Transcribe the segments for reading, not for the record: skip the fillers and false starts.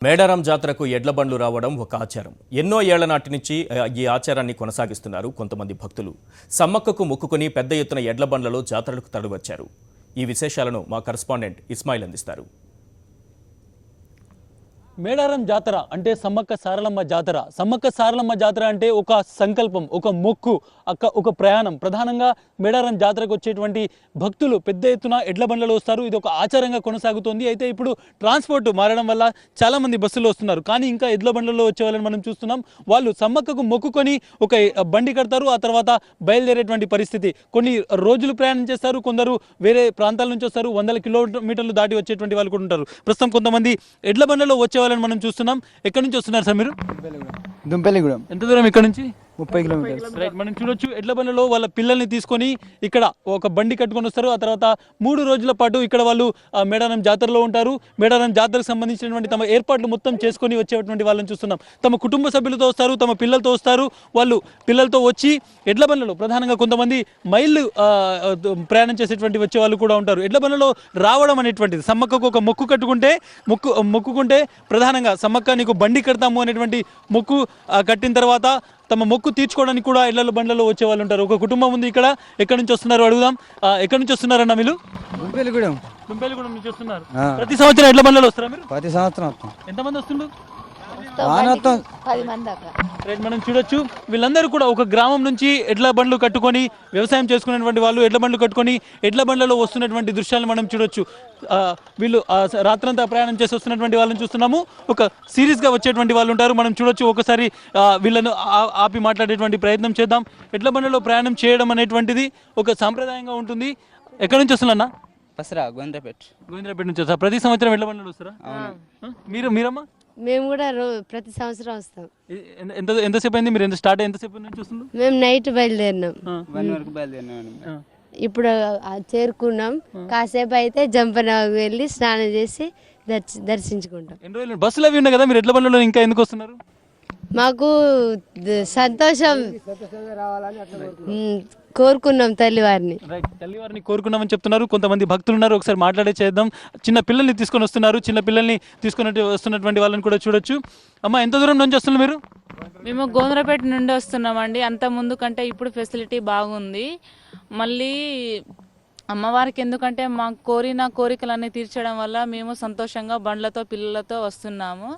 మేడారం జాతరకు ఎడ్ల బండ్లు రావడం ఒక ఆచారం. ఎన్నో ఏళ్ల నాటి నుంచి ఈ ఆచారాన్ని కొనసాగిస్తున్నారు కొంతమంది భక్తులు. సమ్మక్కకు మొక్కుకొని పెద్ద ఎత్తున ఎడ్ల బండ్లలో జాతరలకు తరలివచ్చారు. ఈ విశేషాలను మా కరెస్పాండెంట్ ఇస్మాయిల్ అందిస్తారు. మేడారం జాతర అంటే సమ్మక్క సారలమ్మ జాతర. సమ్మక్క సారలమ్మ జాతర అంటే ఒక సంకల్పం, ఒక మొక్కు, ఒక ప్రయాణం. ప్రధానంగా మేడారం జాతరకు వచ్చేటువంటి భక్తులు పెద్ద ఎత్తున ఎడ్ల బండ్లలో వస్తారు. ఇది ఒక ఆచారంగా కొనసాగుతోంది. అయితే ఇప్పుడు ట్రాన్స్పోర్ట్ మారడం వల్ల చాలామంది బస్సులో వస్తున్నారు, కానీ ఇంకా ఎడ్ల బండ్లలో వచ్చే వాళ్ళని మనం చూస్తున్నాం. వాళ్ళు సమ్మక్కకు మొక్కుకొని ఒక బండి కడతారు, ఆ తర్వాత బయలుదేరేటువంటి పరిస్థితి. కొన్ని రోజులు ప్రయాణం చేస్తారు, కొందరు వేరే ప్రాంతాల నుంచి వస్తారు, 100 కిలోమీటర్లు దాటి వచ్చేటువంటి వాళ్ళు కూడా ఉంటారు. ప్రస్తుతం కొంతమంది ఎడ్ల బండ్లలో వచ్చే మనం చూస్తున్నాం. ఎక్కడి నుంచి వస్తున్నారు సార్ మీరు? దుంపల్లిగూడెం. ఎంత దూరం ఇక్కడ నుంచి? 30 కిలోమీటర్స్. రైట్, మనం చూడొచ్చు ఎడ్ల బండ్లలో వాళ్ళ పిల్లల్ని తీసుకొని ఇక్కడ ఒక బండి కట్టుకొని వస్తారు. ఆ తర్వాత 3 రోజుల పాటు ఇక్కడ వాళ్ళు మేడారం జాతరలో ఉంటారు. మేడారం జాతరకు సంబంధించినటువంటి తమ ఏర్పాట్లు మొత్తం చేసుకొని వచ్చేటువంటి వాళ్ళని చూస్తున్నాం. తమ కుటుంబ సభ్యులతో వస్తారు, తమ పిల్లలతో వస్తారు. వాళ్ళు పిల్లలతో వచ్చి ఎడ్ల బండ్లలో ప్రధానంగా కొంతమంది మైళ్ళు ప్రయాణం చేసేటువంటి వచ్చే వాళ్ళు కూడా ఉంటారు. ఎడ్ల బండ్లలో రావడం అనేటువంటిది సమ్మక్కకు ఒక మొక్కు కట్టుకుంటే మొక్కుకుంటే ప్రధానంగా సమ్మక్క నీకు బండి కడతాము అనేటువంటి మొక్కు కట్టిన తర్వాత తమ మొక్కు తీర్చుకోవడానికి కూడా ఎడ్ల బండ్లలో వచ్చే వాళ్ళు ఉంటారు. ఒక కుటుంబం ఉంది ఇక్కడ. ఎక్కడి నుంచి వస్తున్నారు అడుగుదాం. ఎక్కడి నుంచి వస్తున్నారన్న మీరు? దుంపల్లిగూడెం నుంచి వస్తున్నారు. ప్రతి సంవత్సరం ఎడ్ల బండ్లలో వస్తారా మీరు? ప్రతి సంవత్సరం వస్తాం. ఎంతమంది వస్తున్నారు? 10 మంది దాకా. రైట్, మనం చూడొచ్చు వీళ్ళందరూ కూడా ఒక గ్రామం నుంచి ఎడ్ల బండ్లు కట్టుకొని వ్యవసాయం చేసుకునేటువంటి వాళ్ళు ఎడ్ల బండ్లు కట్టుకొని ఎడ్ల బండ్లలో వస్తున్నటువంటి దృశ్యాలను మనం చూడొచ్చు. వీళ్ళు రాత్రంతా ప్రయాణం చేసి వస్తున్నటువంటి వాళ్ళని చూస్తున్నాము. ఒక సిరీస్గా వచ్చేటువంటి వాళ్ళు ఉంటారు. మనం చూడొచ్చు. ఒకసారి వీళ్ళను ఆపి మాట్లాడేటువంటి ప్రయత్నం చేద్దాం. ఎడ్ల బండ్లలో ప్రయాణం చేయడం అనేటువంటిది ఒక సాంప్రదాయంగా ఉంటుంది. ఎక్కడి నుంచి వస్తున్నా? బసరా గోవింద్రపేట నుంచి వస్తారా? ప్రతి సంవత్సరం ఎడ్ల బండ్లు వస్తారా? మీరమ్మా? మేము కూడా ప్రతి సంవత్సరం వస్తాం. ఎంతసేపు అయింది? మీరు స్టార్ట్ ఎంతసేపు నుంచి వస్తున్నారు? మేము నైట్ బయలుదేరినాం. 1 వరకు బయలుదేరినాం. ఇప్పుడు చేరుకున్నాం. కాసేపు అయితే జంపనకు వెళ్ళి స్నానం చేసి దర్శించుకుంటాం. ఎన్ని రోజులు బస్సులు అవి ఉన్నాయి కదా, మీరు ఎడ్ల బండ్లలో ఇంకా ఎందుకు వస్తున్నారు? మాకు సంతోషం కోరుకున్నాం తల్లివారిని. తల్లివారిని కోరుకున్నామని చెప్తున్నారు. కొంతమంది భక్తులు ఉన్నారు, ఒకసారి మాట్లాడే చేద్దాం. చిన్న పిల్లల్ని తీసుకొని వస్తున్నారు. చిన్న పిల్లల్ని తీసుకుని వస్తున్నటువంటి వాళ్ళని కూడా చూడొచ్చు. అమ్మ, ఎంత దూరం నుంచి వస్తున్నారు మీరు? మేము గోవింద్రపేట నుండి వస్తున్నామండి. అంత ముందు కంటే ఇప్పుడు ఫెసిలిటీ బాగుంది. మళ్ళీ అమ్మవారికి ఎందుకంటే మాకు కోరిన కోరికలన్నీ తీర్చడం వల్ల మేము సంతోషంగా బండ్లతో పిల్లలతో వస్తున్నాము.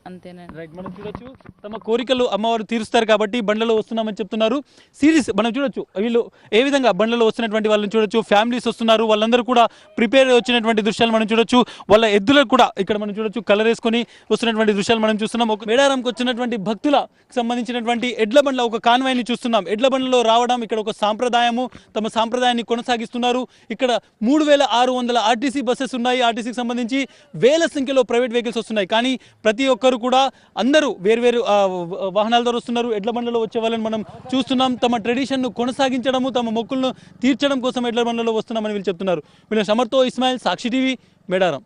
అంతేనండి. రైట్, మనం చూడొచ్చు తమ కోరికలు అమ్మవారు తీరుస్తారు కాబట్టి బండ్లలో వస్తున్నామని చెప్తున్నారు. సిరీస్ మనం చూడొచ్చు. వీళ్ళు ఏ విధంగా బండ్లలో వస్తున్నటువంటి వాళ్ళని చూడొచ్చు. ఫ్యామిలీస్ వస్తున్నారు, వాళ్ళందరూ కూడా ప్రిపేర్ వచ్చినటువంటి దృశ్యాలు మనం చూడొచ్చు. వాళ్ళ ఎద్దులకు కూడా ఇక్కడ మనం చూడొచ్చు కలర్ వేసుకొని వస్తున్నటువంటి దృశ్యాలు మనం చూస్తున్నాం. ఒక మేడారంకి వచ్చినటువంటి భక్తులకు సంబంధించినటువంటి ఎడ్ల బండ్ల ఒక కాన్వాయ్ని చూస్తున్నాం. ఎడ్ల బండ్లలో రావడం ఇక్కడ ఒక సాంప్రదాయము. తమ సాంప్రదాయాన్ని కొనసాగిస్తున్నారు. ఇక్కడ 3600 ఆర్టీసీ బస్సెస్ ఉన్నాయి. ఆర్టీసీకి సంబంధించి వేల సంఖ్యలో ప్రైవేట్ వెహికల్స్ వస్తున్నాయి. కానీ ప్రతి ఒక్కరు కూడా అందరూ వేరు వాహనాలతో వస్తున్నారు. ఎడ్ల బండ్లలో వచ్చే వాళ్ళని మనం చూస్తున్నాం. తమ ట్రెడిషన్ను కొనసాగించడము, తమ మొక్కులను తీర్చడం కోసం ఎడ్ల బండ్లలో వస్తున్నామని వీళ్ళు చెప్తున్నారు. వీళ్ళ సమర్తో ఇస్మాయిల్, సాక్షి టీవీ, మేడారం.